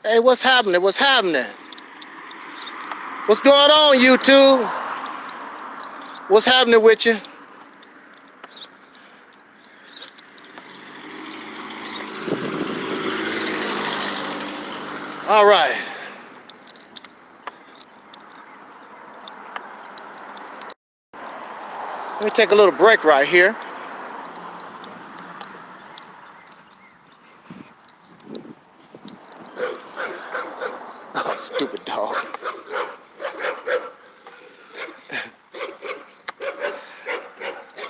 Hey, what's happening? What's happening? What's going on, YouTube? What's happening with you? All right. Let me take a little break right here. Oh, stupid dog.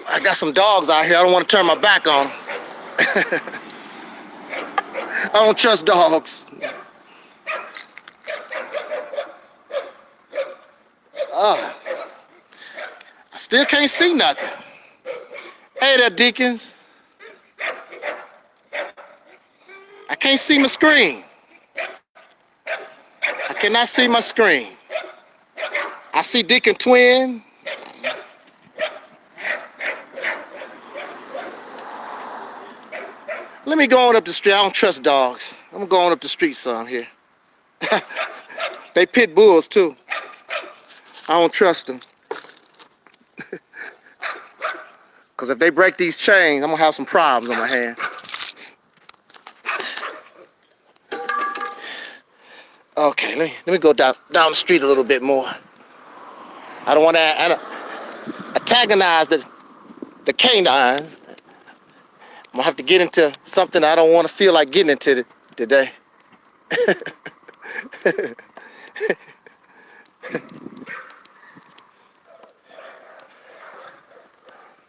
I got some dogs out here. I don't want to turn my back on them. I don't trust dogs. I still can't see nothing. Hey there, Deacons. I can't see my screen. I cannot see my screen. I see Deacon Twin. Let me go on up the street. I don't trust dogs. I'm going up the street some here. They pit bulls too. I don't trust them. Because if they break these chains, I'm going to have some problems on my hand. Okay, let me go down the street a little bit more. I don't want to antagonize the canines. I'm going to have to get into something I don't want to feel like getting into today.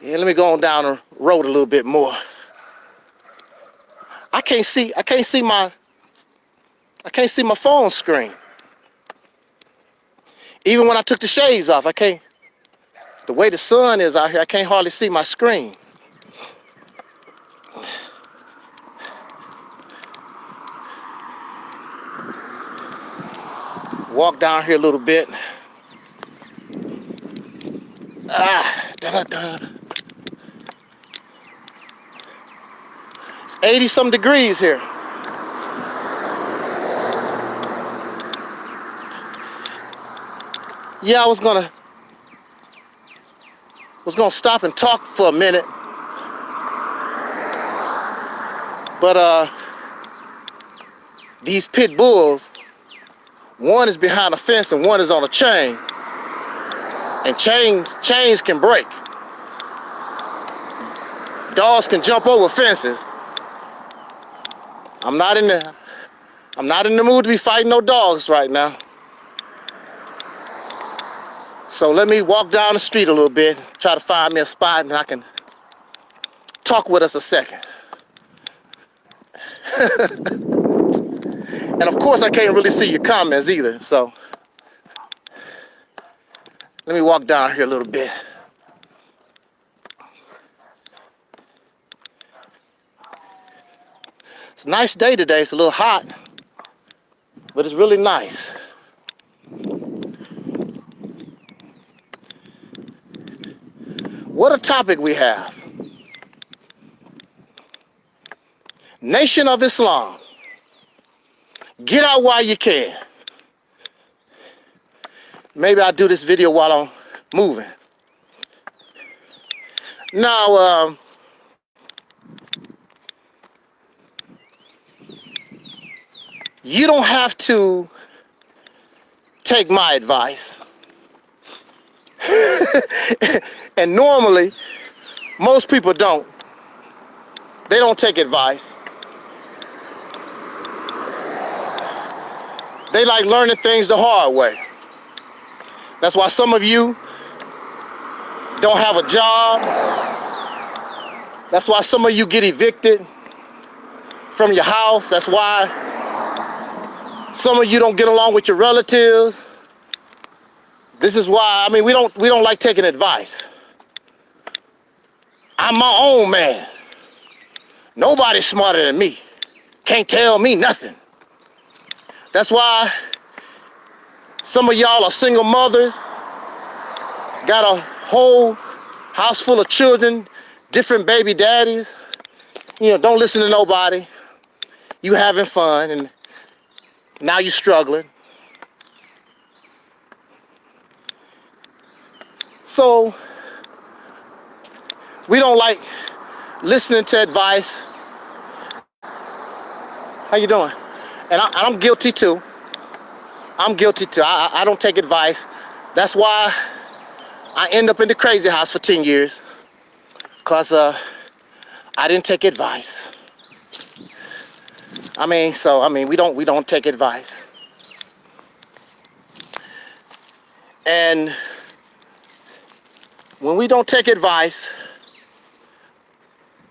Yeah, let me go on down the road a little bit more. I can't see my phone screen. Even when I took the shades off, I can't. The way the sun is out here, I can't hardly see my screen. Walk down here a little bit. It's 80-some degrees here. Yeah, I was gonna stop and talk for a minute, but these pit bulls, one is behind a fence and one is on a chain, and chains can break. Dogs can jump over fences. I'm not in the mood to be fighting no dogs right now. So let me walk down the street a little bit, try to find me a spot and I can talk with us a second. And of course I can't really see your comments either, so let me walk down here a little bit. It's a nice day today. It's a little hot, but it's really nice. What a topic we have. Nation of Islam. Get out while you can. Maybe I'll do this video while I'm moving. Now, you don't have to take my advice. And normally, most people don't. They don't take advice. They like learning things the hard way. That's why some of you don't have a job. That's why some of you get evicted from your house. That's why some of you don't get along with your relatives. This is why, I mean, we don't like taking advice. I'm my own man. Nobody's smarter than me. Can't tell me nothing. That's why some of y'all are single mothers, got a whole house full of children, different baby daddies. You know, don't listen to nobody. You having fun, and now you're struggling. So, we don't like listening to advice. How you doing? And I'm guilty too. I'm guilty too. I don't take advice. That's why I end up in the crazy house for 10 years. Because I didn't take advice. I mean, we don't take advice. And when we don't take advice,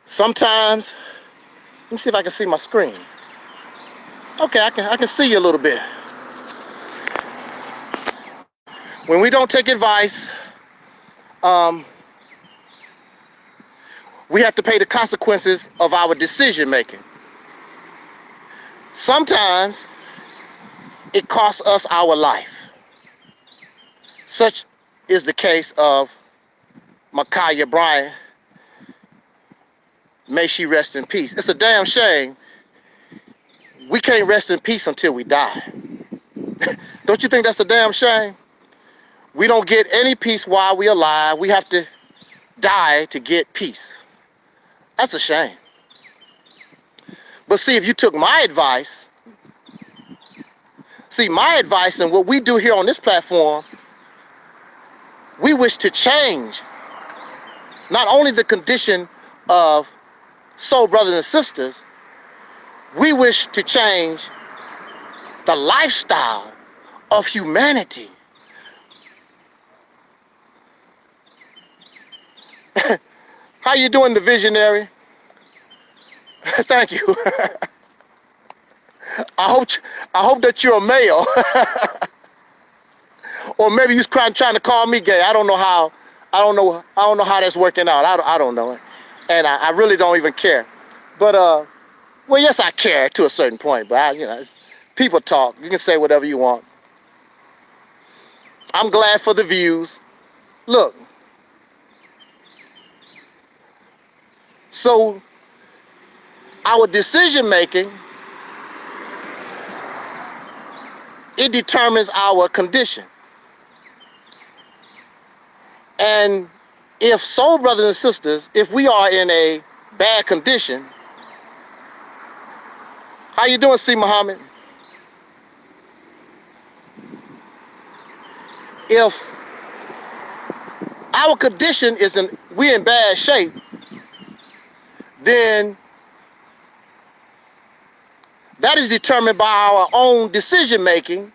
sometimes, let me see if I can see my screen. Okay, I can see you a little bit. When we don't take advice, we have to pay the consequences of our decision making. Sometimes it costs us our life. Such is the case of Micah Bryant. May she rest in peace. It's a damn shame we can't rest in peace until we die. Don't you think that's a damn shame? We don't get any peace while we're alive. We have to die to get peace. That's a shame. But see, if you took my advice, and what we do here on this platform, we wish to change not only the condition of soul brothers and sisters, we wish to change the lifestyle of humanity. How you doing, the visionary? Thank you. I hope that you're a male. Or maybe you're trying to call me gay. I don't know how that's working out. I don't know. And I really don't even care. But well, yes, I care to a certain point, but people talk. You can say whatever you want. I'm glad for the views. Look. So, our decision making, it determines our condition. And if soul brothers and sisters, if we are in a bad condition, how you doing, C. Muhammad? If our condition we're in bad shape, then that is determined by our own decision making,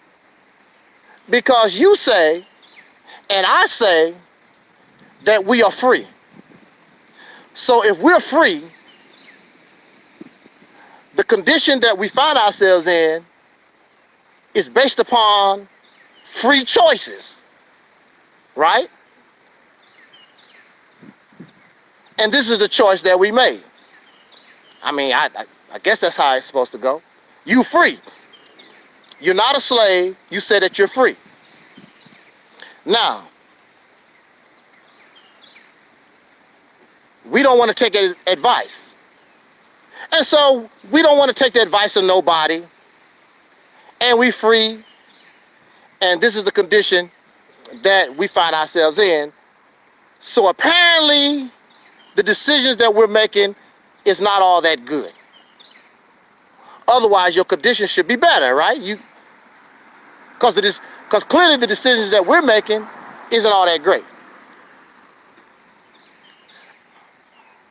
because you say, and I say, that we are free. So if we're free, the condition that we find ourselves in is based upon free choices, right? And this is the choice that we made. I mean, I guess that's how it's supposed to go. You free. You're not a slave. You say that you're free. Now, we don't want to take advice. And so we don't want to take the advice of nobody. And we free. And this is the condition that we find ourselves in. So apparently, the decisions that we're making is not all that good. Otherwise, your condition should be better, right? Because clearly the decisions that we're making isn't all that great.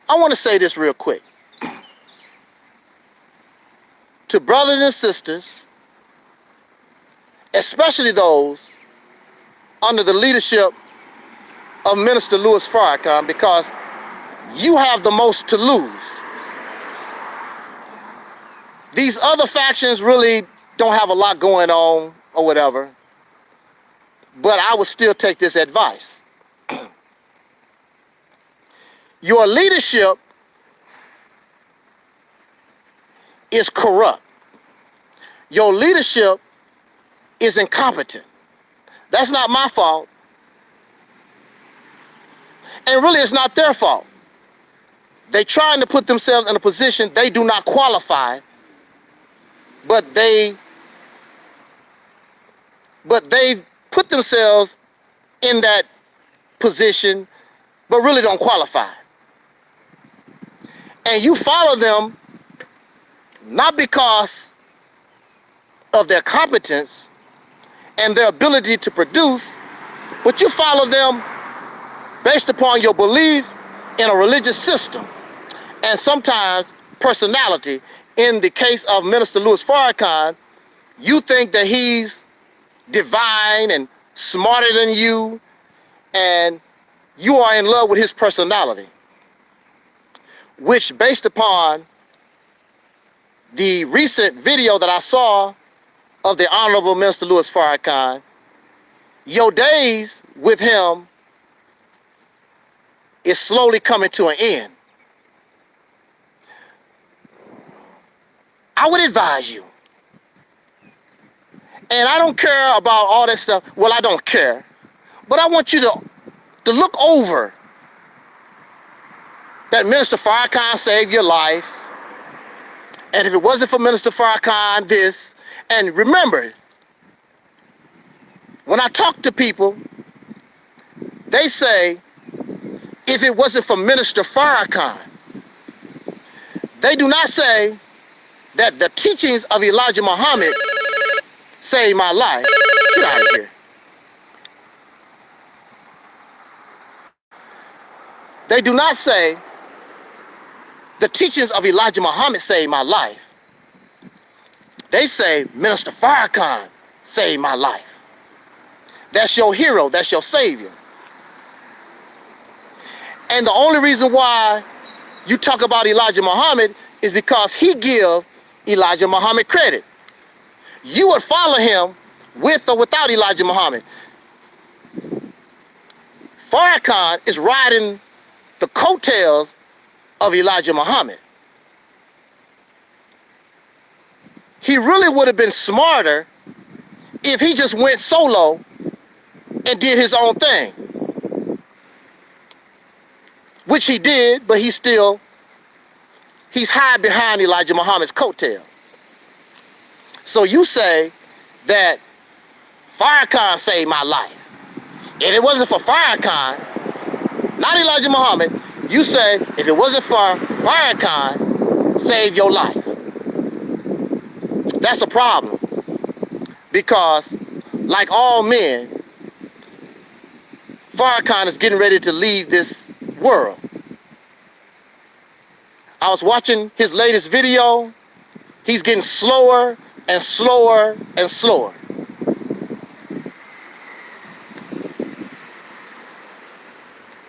I want to say this real quick. To brothers and sisters, especially those under the leadership of Minister Louis Farrakhan, because you have the most to lose. These other factions really don't have a lot going on or whatever, but I would still take this advice. Your leadership is corrupt. Your leadership is incompetent. That's not my fault. And really, it's not their fault. They're trying to put themselves in a position they do not qualify, but they put themselves in that position, but really don't qualify. And you follow them not because of their competence and their ability to produce, but you follow them based upon your belief in a religious system and sometimes personality. In the case of Minister Louis Farrakhan, you think that he's divine and smarter than you, and you are in love with his personality, which, based upon the recent video that I saw of the Honorable Minister Louis Farrakhan, your days with him is slowly coming to an end. I would advise you, and I don't care about all that stuff. Well, I don't care, but I want you to look over that Minister Farrakhan saved your life, and if it wasn't for Minister Farrakhan, this, and remember, when I talk to people, they say, if it wasn't for Minister Farrakhan, they do not say that the teachings of Elijah Muhammad saved my life. Get out of here. They do not say the teachings of Elijah Muhammad saved my life. They say Minister Farrakhan saved my life. That's your hero. That's your savior. And the only reason why you talk about Elijah Muhammad is because he give Elijah Muhammad credit. You would follow him with or without Elijah Muhammad. Farrakhan is riding the coattails of Elijah Muhammad. He really would have been smarter if he just went solo and did his own thing. Which he did, but he's hide behind Elijah Muhammad's coattail. So you say that Farrakhan saved my life. If it wasn't for Farrakhan, not Elijah Muhammad, you say if it wasn't for Farrakhan, save your life. That's a problem. Because, like all men, Farrakhan is getting ready to leave this world. I was watching his latest video. He's getting slower and slower and slower.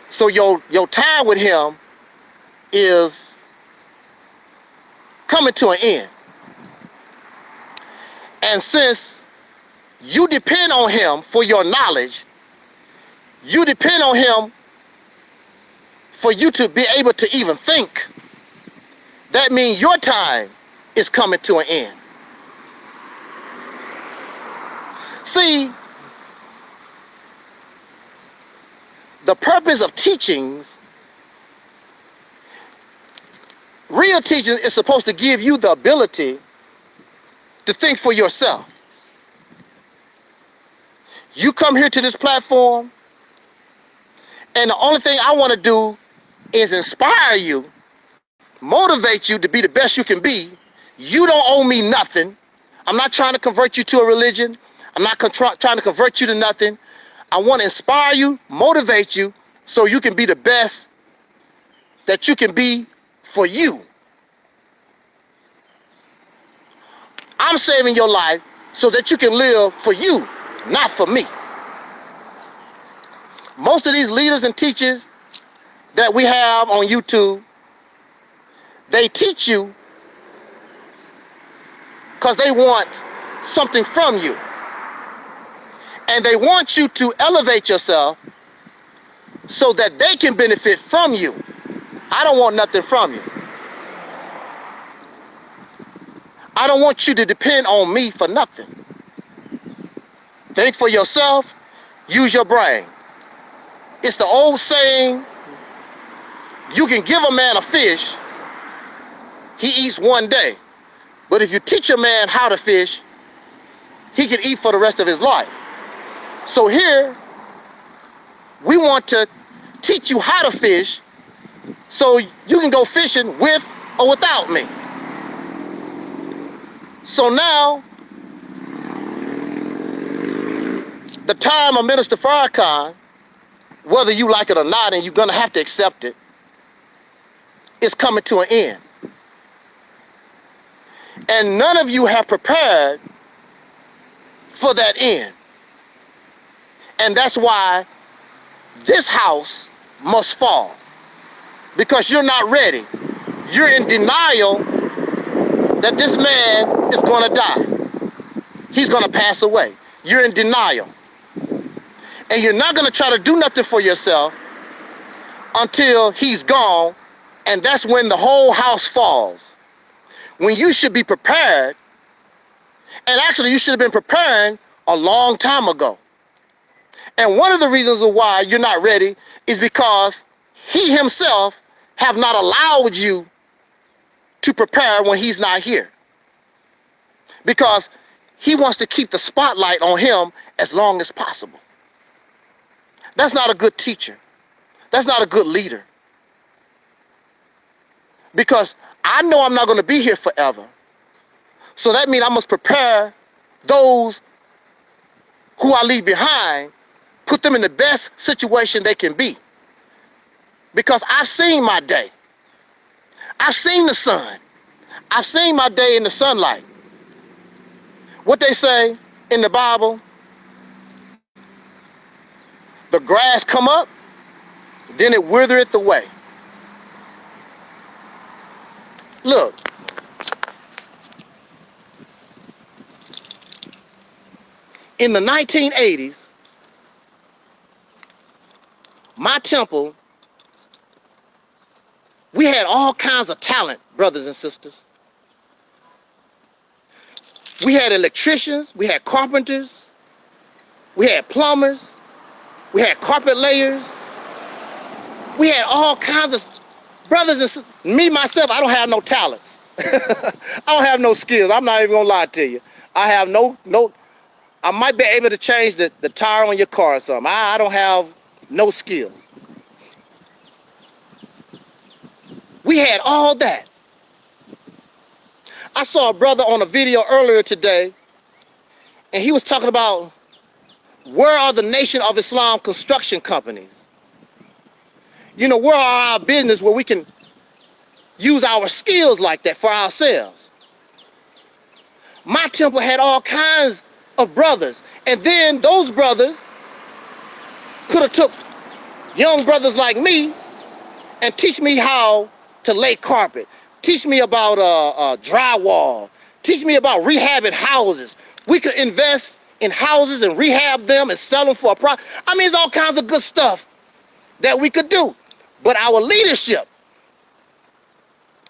So your time with him is coming to an end. And since you depend on him for your knowledge, you depend on him for you to be able to even think, that means your time is coming to an end. See, the purpose of teachings, real teaching is supposed to give you the ability to think for yourself. You come here to this platform, and the only thing I want to do is inspire you, motivate you to be the best you can be. You don't owe me nothing. I'm not trying to convert you to a religion. I'm not trying to convert you to nothing. I want to inspire you, motivate you, so you can be the best that you can be for you. I'm saving your life so that you can live for you, not for me. Most of these leaders and teachers that we have on YouTube, they teach you because they want something from you. And they want you to elevate yourself so that they can benefit from you. I don't want nothing from you. I don't want you to depend on me for nothing. Think for yourself, use your brain. It's the old saying, you can give a man a fish, he eats one day. But if you teach a man how to fish, he can eat for the rest of his life. So here, we want to teach you how to fish so you can go fishing with or without me. So now, the time of Minister Farrakhan, whether you like it or not, and you're going to have to accept it, is coming to an end. And none of you have prepared for that end. And that's why this house must fall. Because you're not ready. You're in denial that this man is going to die. He's going to pass away. You're in denial. And you're not going to try to do nothing for yourself until he's gone, and that's when the whole house falls. When you should be prepared, and actually you should have been preparing a long time ago. And one of the reasons why you're not ready is because he himself have not allowed you to prepare when he's not here. Because he wants to keep the spotlight on him as long as possible. That's not a good teacher. That's not a good leader. Because I know I'm not going to be here forever. So that means I must prepare those who I leave behind, put them in the best situation they can be. Because I've seen my day. I've seen the sun. I've seen my day in the sunlight. What they say in the Bible, the grass come up, then it withereth away. Look, in the 1980s, my temple, we had all kinds of talent, brothers and sisters. We had electricians, we had carpenters, we had plumbers, we had carpet layers, we had all kinds of brothers and sisters. Me, myself, I don't have no talents. I don't have no skills. I'm not even gonna lie to you. I have no, I might be able to change the tire on your car or something. I don't have no skills. We had all that. I saw a brother on a video earlier today, and he was talking about where are the Nation of Islam construction companies? You know, where are our business where we can use our skills like that for ourselves? My temple had all kinds of brothers, and then those brothers could have took young brothers like me and teach me how to lay carpet, teach me about drywall, teach me about rehabbing houses. We could invest in houses and rehab them and sell them for a profit. I mean, there's all kinds of good stuff that we could do. But our leadership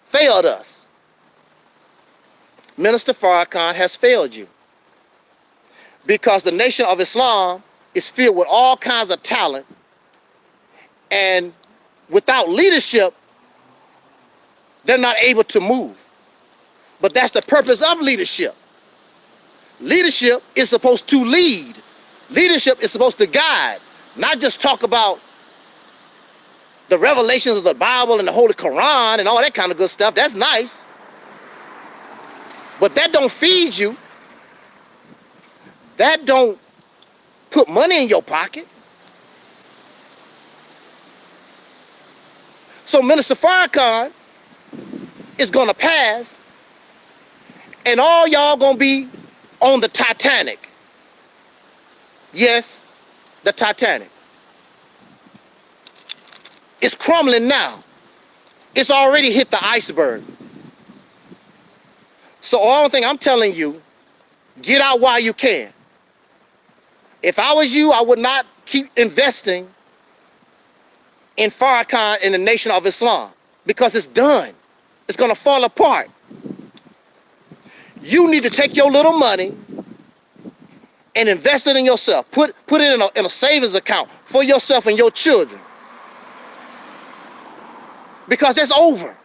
failed us. Minister Farrakhan has failed you. Because the Nation of Islam is filled with all kinds of talent, and without leadership, they're not able to move. But that's the purpose of leadership. Leadership is supposed to lead. Leadership is supposed to guide, not just talk about the revelations of the Bible and the Holy Quran and all that kind of good stuff. That's nice. But that don't feed you. That don't put money in your pocket. So Minister Farrakhan is going to pass, and all y'all going to be on the Titanic. Yes, the Titanic. It's crumbling now. It's already hit the iceberg. So all thing I'm telling you, get out while you can. If I was you, I would not keep investing in Farrakhan and the Nation of Islam, because it's done. It's going to fall apart. You need to take your little money and invest it in yourself. Put it in a savings account for yourself and your children. Because that's over.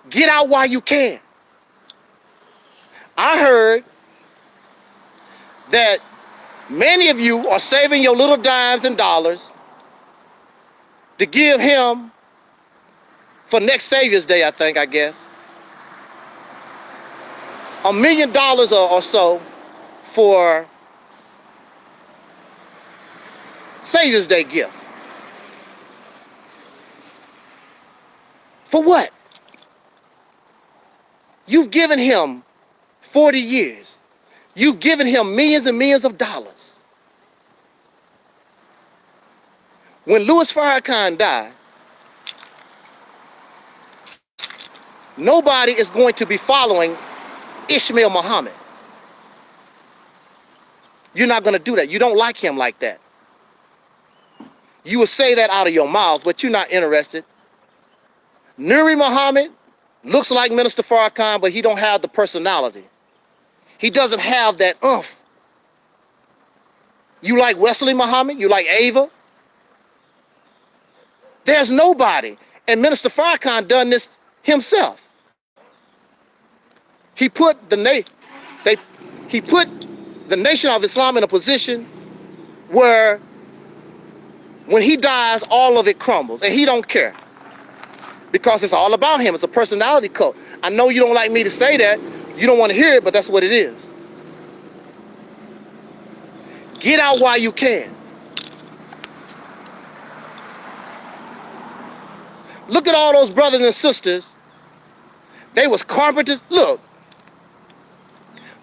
Get out while you can. I heard that many of you are saving your little dimes and dollars to give him for next Savior's Day, I guess. $1 million or so for Savior's Day gift. For what? You've given him 40 years. You've given him millions and millions of dollars. When Louis Farrakhan died, nobody is going to be following Ishmael Muhammad. You're not going to do that. You don't like him like that. You will say that out of your mouth, but you're not interested. Nuri Muhammad looks like Minister Farrakhan, but he don't have the personality. He doesn't have that oomph. You like Wesley Muhammad? You like Ava? There's nobody. And Minister Farrakhan done this himself. He put the Nation of Islam in a position where when he dies, all of it crumbles, and he don't care. Because it's all about him. It's a personality cult. I know you don't like me to say that. You don't want to hear it, but that's what it is. Get out while you can. Look at all those brothers and sisters. They was carpenters. Look,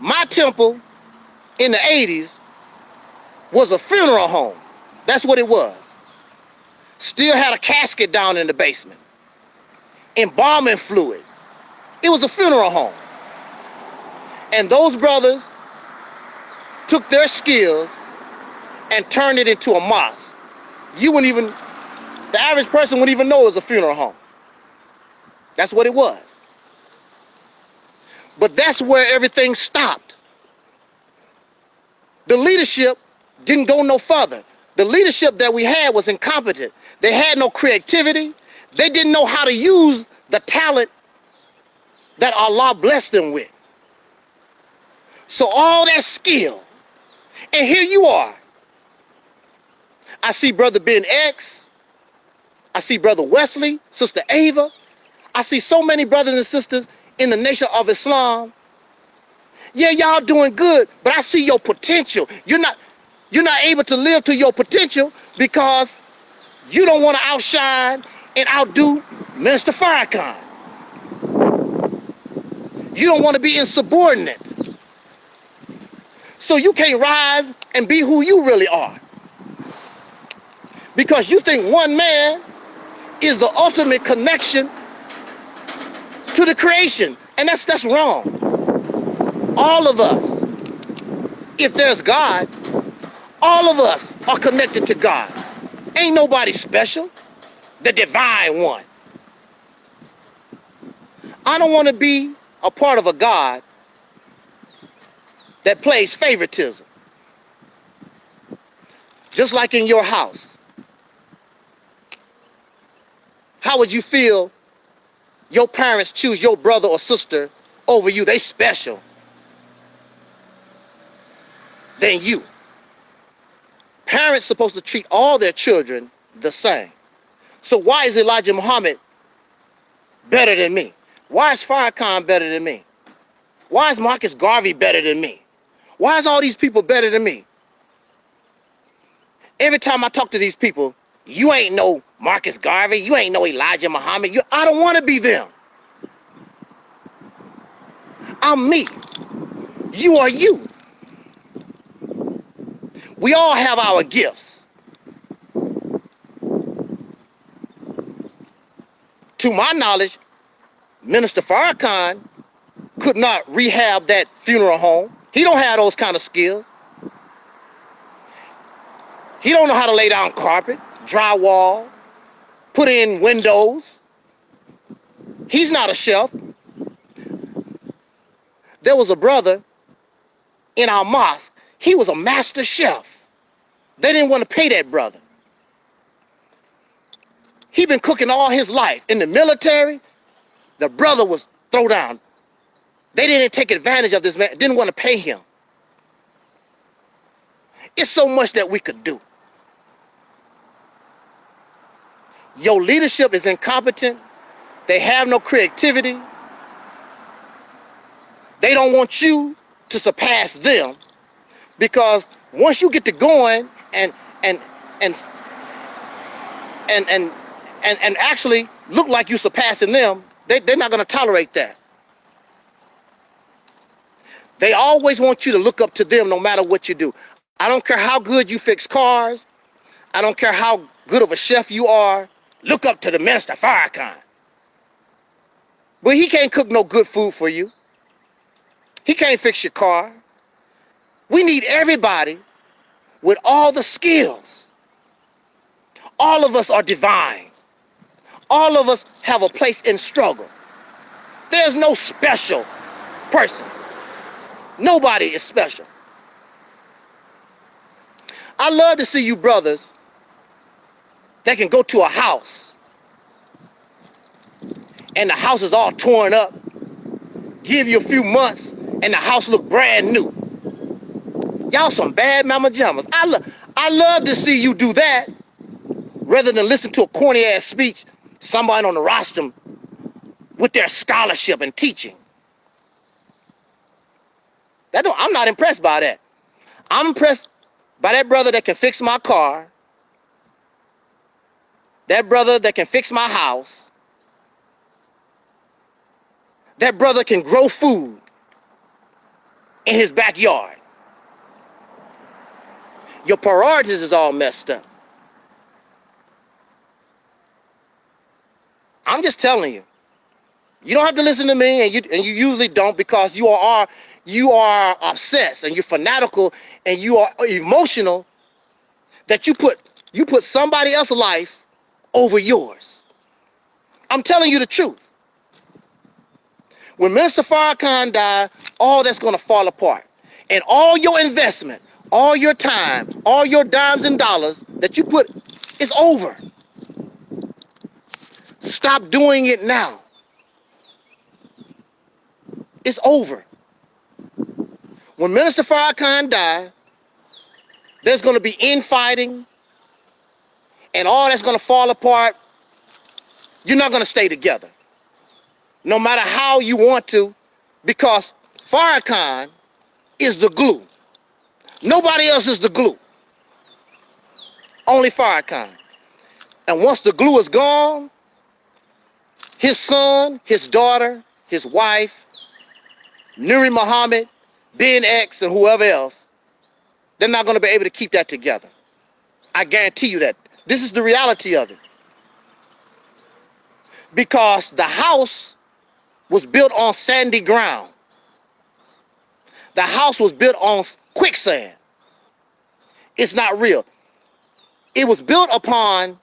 my temple in the 80s was a funeral home. That's what it was. Still had a casket down in the basement. Embalming fluid. It was a funeral home. And those brothers took their skills and turned it into a mosque. The average person wouldn't even know it was a funeral home. That's what it was. But that's where everything stopped. The leadership didn't go no further. The leadership that we had was incompetent. They had no creativity. They didn't know how to use the talent that Allah blessed them with. So all that skill, and here you are. I see Brother Ben X. I see Brother Wesley, Sister Ava. I see so many brothers and sisters in the Nation of Islam. Yeah, y'all doing good, but I see your potential. You're not able to live to your potential because you don't want to outshine and outdo Minister Farrakhan. You don't want to be insubordinate. So you can't rise and be who you really are. Because you think one man is the ultimate connection to the creation. And that's wrong. All of us, if there's God, all of us are connected to God. Ain't nobody special. The divine one. I don't want to be a part of a God that plays favoritism. Just like in your house. How would you feel your parents choose your brother or sister over you? They special than you. Parents supposed to treat all their children the same. So why is Elijah Muhammad better than me? Why is Farrakhan better than me? Why is Marcus Garvey better than me? Why is all these people better than me? Every time I talk to these people, you ain't no Marcus Garvey, you ain't no Elijah Muhammad. I don't want to be them. I'm me. You are you. We all have our gifts. To my knowledge, Minister Farrakhan could not rehab that funeral home. He don't have those kind of skills. He don't know how to lay down carpet, drywall, put in windows. He's not a chef. There was a brother in our mosque. He was a master chef. They didn't want to pay that brother. He been cooking all his life. In the military, the brother was thrown down. They didn't take advantage of this man, didn't want to pay him. It's so much that we could do. Your leadership is incompetent. They have no creativity. They don't want you to surpass them, because once you get to going and actually look like you surpassing them, they're not going to tolerate that. They always want you to look up to them no matter what you do. I don't care how good you fix cars. I don't care how good of a chef you are. Look up to the Minister Farrakhan. But he can't cook no good food for you. He can't fix your car. We need everybody with all the skills. All of us are divine. All of us have a place in struggle. There's no special person. Nobody is special. I love to see you brothers that can go to a house and the house is all torn up, give you a few months and the house look brand new. Y'all some bad mama jammas. I love to see you do that rather than listen to a corny ass speech, somebody on the rostrum with their scholarship and teaching. I'm not impressed by that. I'm impressed by that brother that can fix my car, that brother that can fix my house, that brother can grow food in his backyard. Your priorities is all messed up. I'm just telling you. You don't have to listen to me, and you usually don't, because you are obsessed and you're fanatical and you are emotional that you put somebody else's life over yours. I'm telling you the truth. When Minister Farrakhan died, all that's going to fall apart. And all your investment, all your time, all your dimes and dollars that you put is over. Stop doing it now. It's over. When Minister Farrakhan died, there's going to be infighting, and all that's going to fall apart. You're not going to stay together, no matter how you want to, because Farrakhan is the glue. Nobody else is the glue. Only Farrakhan. And once the glue is gone, his son, his daughter, his wife, Nuri Muhammad, Ben X, and whoever else, they're not going to be able to keep that together. I guarantee you that. This is the reality of it. Because the house was built on sandy ground. The house was built on quicksand. It's not real. It was built upon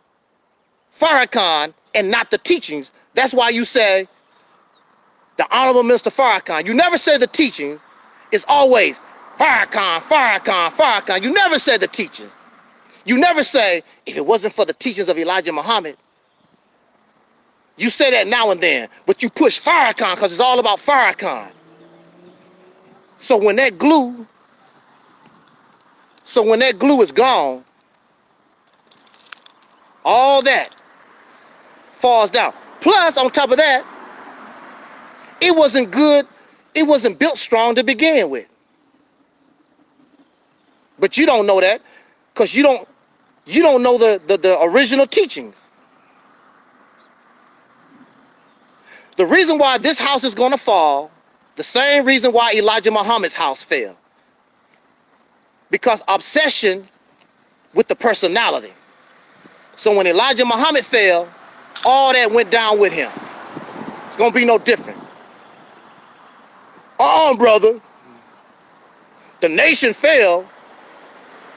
Farrakhan and not the teachings. That's why you say the Honorable Minister Farrakhan. You never say the teachings. It's always Farrakhan, Farrakhan, Farrakhan. You never said the teachings. You never say, if it wasn't for the teachings of Elijah Muhammad. You say that now and then, but you push Farrakhan because it's all about Farrakhan. So when that glue is gone, all that falls down. Plus, on top of that, it wasn't good. It wasn't built strong to begin with. But you don't know that because you don't know the original teachings. The reason why this house is going to fall, the same reason why Elijah Muhammad's house fell. Because obsession with the personality. So when Elijah Muhammad fell, all that went down with him. It's going to be no difference. Brother. The nation fell.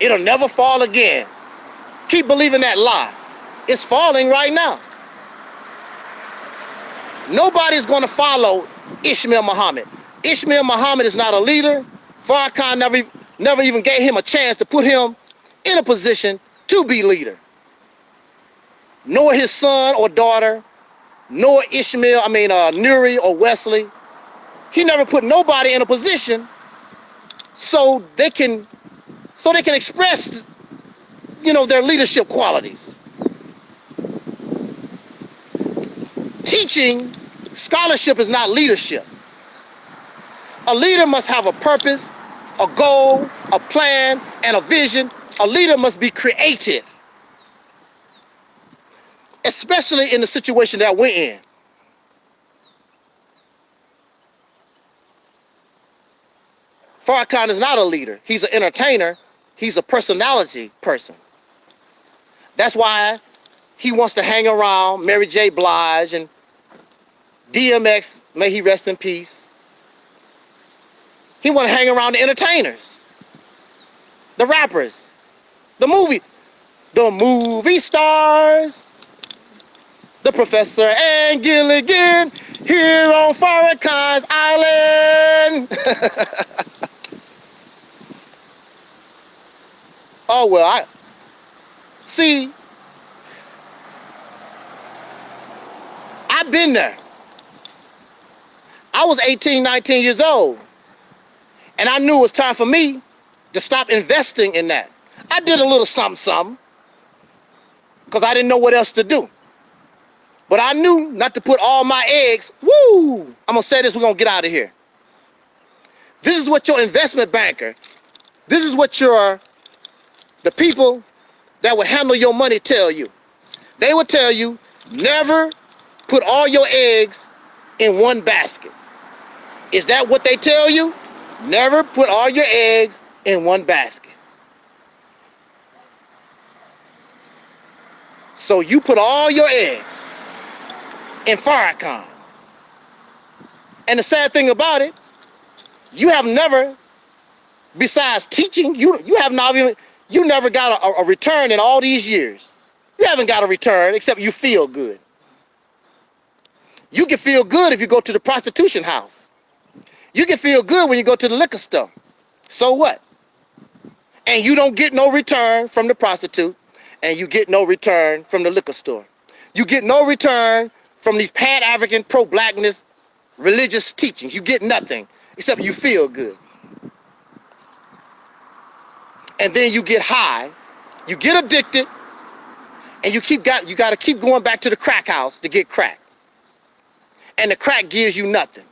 It'll never fall again. Keep believing that lie. It's falling right now. Nobody's going to follow Ishmael Muhammad. Ishmael Muhammad is not a leader. Farrakhan never even gave him a chance to put him in a position to be leader. Nor his son or daughter, nor Nuri or Wesley. He never put nobody in a position so they can express, their leadership qualities. Teaching, scholarship is not leadership. A leader must have a purpose, a goal, a plan, and a vision. A leader must be creative. Especially in the situation that we're in. Farrakhan is not a leader. He's an entertainer. He's a personality person. That's why he wants to hang around Mary J. Blige and DMX, may he rest in peace. He wants to hang around the entertainers, the rappers, the movie stars, the Professor and Gilligan here on Farrakhan's Island. Oh, well, I've been there. I was 18, 19 years old. And I knew it was time for me to stop investing in that. I did a little something, because I didn't know what else to do. But I knew not to put all my eggs, I'm going to say this, we're going to get out of here. This is what your investment banker, this is what the people that will handle your money tell you. They will tell you, never put all your eggs in one basket. Is that what they tell you? Never put all your eggs in one basket. So you put all your eggs in Farrakhan. And the sad thing about it, you have never, besides teaching, you never got a return in all these years. You haven't got a return except you feel good. You can feel good if you go to the prostitution house. You can feel good when you go to the liquor store. So what? And you don't get no return from the prostitute, and you get no return from the liquor store. You get no return from these pan-African, pro-blackness, religious teachings. You get nothing except you feel good. And then you get high, you get addicted, and you got to keep going back to the crack house to get crack. And the crack gives you nothing.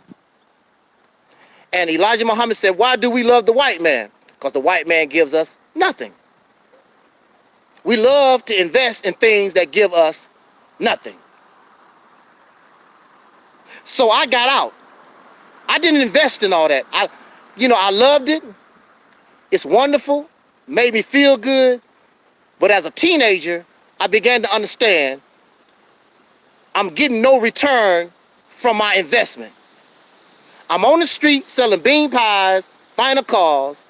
And Elijah Muhammad said, why do we love the white man? Because the white man gives us nothing. We love to invest in things that give us nothing. So I got out. I didn't invest in all that. I loved it. It's wonderful. Made me feel good. But as a teenager, I began to understand I'm getting no return from my investment. I'm on the street selling bean pies, final calls.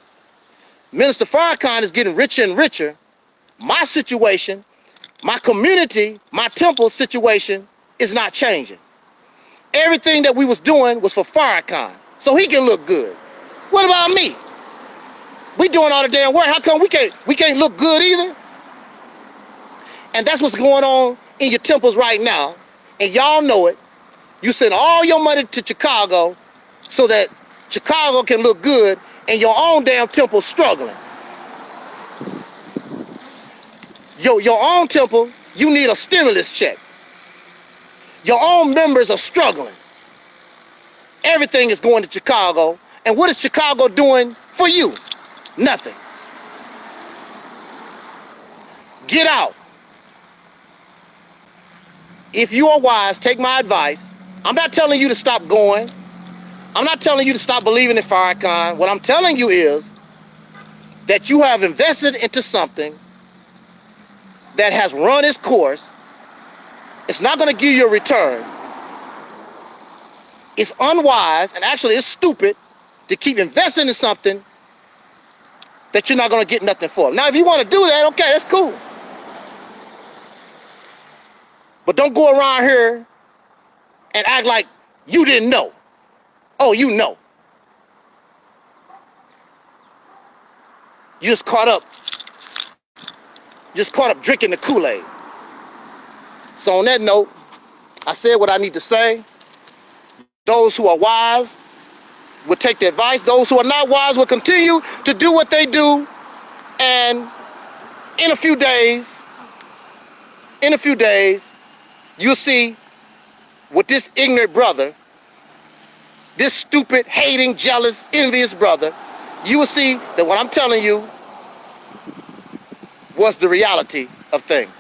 Minister Farrakhan is getting richer and richer. My situation, my community, my temple situation is not changing. Everything that we was doing was for Farrakhan, so he can look good. What about me? We doing all the damn work. How come we can't look good either? And that's what's going on in your temples right now. And y'all know it. You send all your money to Chicago so that Chicago can look good and your own damn temple struggling. Your own temple, you need a stimulus check. Your own members are struggling. Everything is going to Chicago. And what is Chicago doing for you? Nothing. Get out. If you are wise, take my advice. I'm not telling you to stop going. I'm not telling you to stop believing in Farrakhan. What I'm telling you is that you have invested into something that has run its course. It's not going to give you a return. It's unwise, and actually it's stupid to keep investing in something that you're not going to get nothing for. Now, if you want to do that, okay, that's cool. But don't go around here and act like you didn't know. Oh, you know. You just caught up drinking the Kool-Aid. So on that note, I said what I need to say. Those who are wise will take the advice. Those who are not wise will continue to do what they do. And in a few days, you'll see with this ignorant brother, this stupid, hating, jealous, envious brother, you will see that what I'm telling you was the reality of things.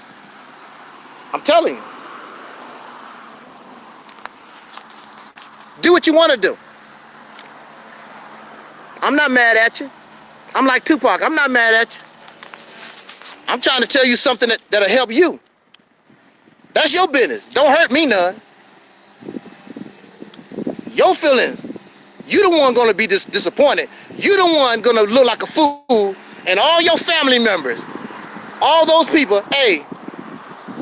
I'm telling you. Do what you want to do. I'm not mad at you. I'm like Tupac. I'm not mad at you. I'm trying to tell you something that'll help you. That's your business. Don't hurt me none. Your feelings. You the one gonna be disappointed. You the one gonna look like a fool, and all your family members, all those people,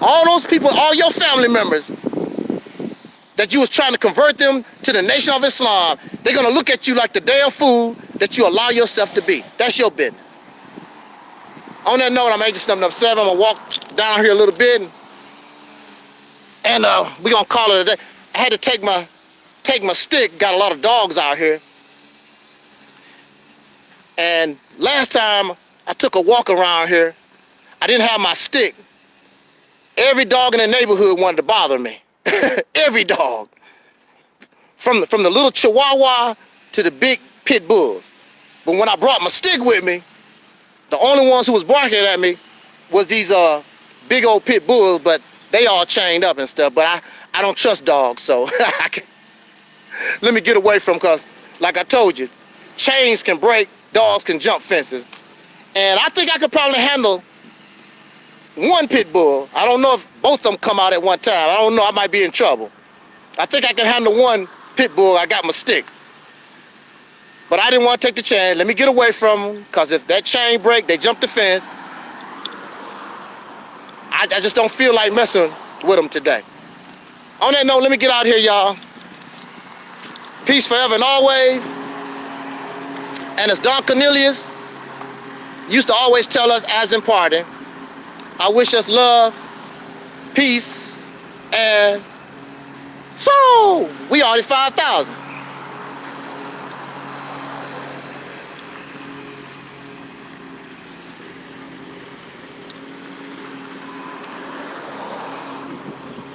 all your family members that you was trying to convert them to the Nation of Islam, they're gonna look at you like the damn fool that you allow yourself to be. That's your business. On that note, I'm Agent Number 7. I'm gonna walk down here a little bit, and we're gonna call it a day. I had to take my stick. Got a lot of dogs out here. And last time I took a walk around here, I didn't have my stick. Every dog in the neighborhood wanted to bother me. Every dog. From the little Chihuahua to the big pit bulls. But when I brought my stick with me, the only ones who was barking at me was these big old pit bulls, but they all chained up and stuff. But I don't trust dogs, so let me get away from, because like I told you, chains can break, dogs can jump fences. And I think I could probably handle one pit bull. I don't know if both of them come out at one time. I don't know, I might be in trouble. I think I can handle one pit bull. I got my stick. But I didn't want to take the chain. Let me get away from them, because if that chain break, they jump the fence. I just don't feel like messing with them today. On that note, let me get out here, y'all. Peace forever and always. And as Don Cornelius used to always tell us as in parting, I wish us love, peace, and so we already 5,000.